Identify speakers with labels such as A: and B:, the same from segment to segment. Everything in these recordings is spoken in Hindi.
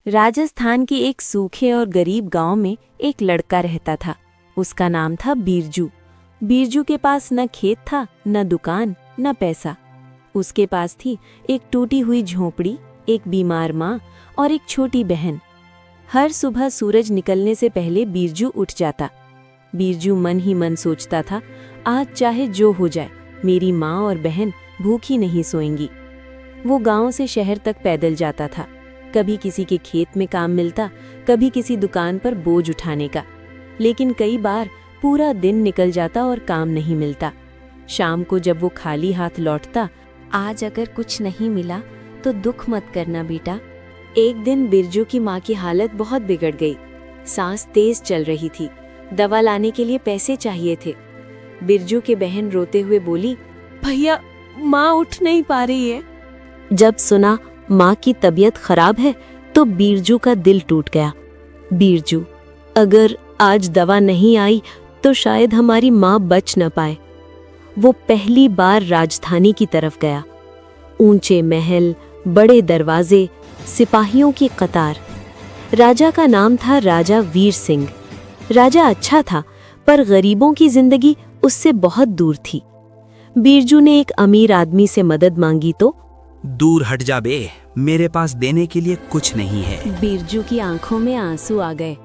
A: राजस्थान के एक सूखे और गरीब गांव में एक लड़का रहता था। उसका नाम था बीरजू। बीरजू के पास न खेत था, न दुकान, न पैसा। उसके पास थी एक टूटी हुई झोंपड़ी, एक बीमार माँ और एक छोटी बहन। हर सुबह सूरज निकलने से पहले बीरजू उठ जाता। बीरजू मन ही मन सोचता था, आज चाहे जो हो जाए, मेरी माँ और बहन भूखी नहीं सोएंगी। वो गांव से शहर तक पैदल जाता था। कभी किसी के खेत में काम मिलता, कभी किसी दुकान पर बोझ उठाने का। लेकिन कई बार पूरा दिन निकल जाता और काम नहीं मिलता। शाम को जब वो खाली हाथ लौटता, आज अगर कुछ नहीं मिला तो दुख मत करना बेटा। एक दिन बिरजू की माँ की हालत बहुत बिगड़ गई। सांस तेज चल रही थी। दवा लाने के लिए पैसे चाहिए थे। बिरजू की बहन रोते हुए बोली,
B: भैया, माँ उठ नहीं पा रही है।
A: जब सुना माँ की तबीयत खराब है तो बीरजू का दिल टूट गया। बीरजू, अगर आज दवा नहीं आई तो शायद हमारी माँ बच न पाए। वो पहली बार राजधानी की तरफ गया। ऊंचे महल, बड़े दरवाजे, सिपाहियों की कतार। राजा का नाम था राजा वीर सिंह। राजा अच्छा था, पर गरीबों की जिंदगी उससे बहुत दूर थी। बीरजू ने एक अमीर आदमी से मदद मांगी तो,
C: दूर हट जा बे, मेरे पास देने के लिए कुछ नहीं है।
A: बीरजू की आंखों में आंसू आ गए।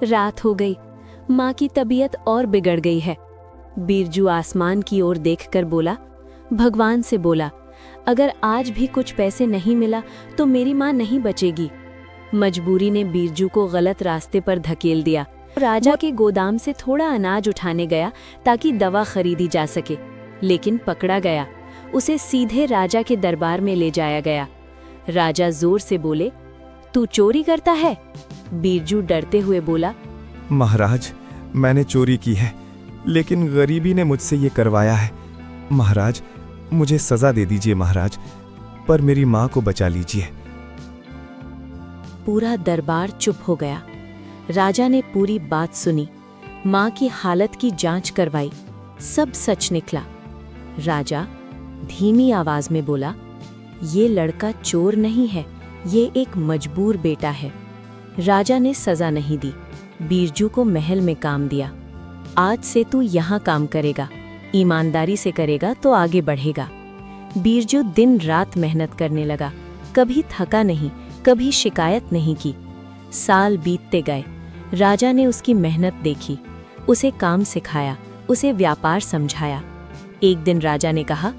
A: रात हो गई, माँ की तबीयत और बिगड़ गई है। बीरजू आसमान की ओर देखकर बोला, भगवान से बोला, अगर आज भी कुछ पैसे नहीं मिला तो मेरी माँ नहीं बचेगी। मजबूरी ने बीरजू को गलत रास्ते पर धकेल दिया। राजा के गोदाम से थोड़ा अनाज उठाने गया ताकि दवा खरीदी जा सके, लेकिन पकड़ा गया। उसे सीधे राजा के दरबार में ले जाया गया। राजा जोर से बोले, तू चोरी करता है? बीरजू डरते हुए बोला,
D: महाराज, मैंने चोरी की है, लेकिन गरीबी ने मुझसे ये करवाया है। महाराज, मुझे सजा दे दीजिए महाराज, पर मेरी माँ को बचा लीजिए।
A: पूरा दरबार चुप हो गया। राजा ने पूरी बात सुनी, माँ की हालत की जांच करवाई। सब सच निकला। राजा धीमी आवाज में बोला, ये लड़का चोर नहीं है, ये एक मजबूर बेटा है। राजा ने सजा नहीं दी। बीरजू को महल में काम दिया। आज से तू यहाँ काम करेगा, ईमानदारी से करेगा तो आगे बढ़ेगा। बीरजू दिन रात मेहनत करने लगा, कभी थका नहीं, कभी शिकायत नहीं की। साल बीतते गए। राजा ने उसकी मेहनत देखी, उसे काम सिखाया, उसे व्यापार समझाया। एक दिन राजा ने कहा,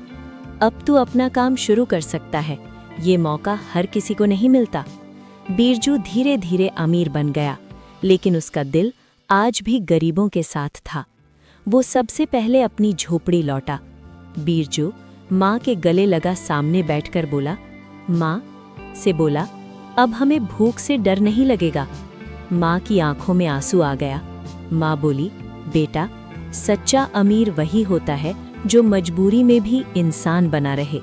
A: अब तू अपना काम शुरू कर सकता है, ये मौका हर किसी को नहीं मिलता। बीरजू धीरे धीरे अमीर बन गया, लेकिन उसका दिल आज भी गरीबों के साथ था। वो सबसे पहले अपनी झोपड़ी लौटा। बीरजू माँ के गले लगा सामने बैठकर बोला, माँ से बोला, अब हमें भूख से डर नहीं लगेगा। माँ की आंखों में आंसू आ गया। माँ बोली, बेटा, सच्चा अमीर वही होता है जो मजबूरी में भी इंसान बना रहे।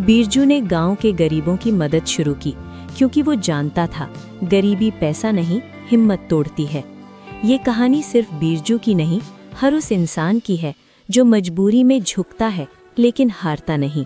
A: बीरजू ने गांव के गरीबों की मदद शुरू की, क्योंकि वो जानता था गरीबी पैसा नहीं, हिम्मत तोड़ती है। ये कहानी सिर्फ बीरजू की नहीं, हर उस इंसान की है जो मजबूरी में झुकता है लेकिन हारता नहीं।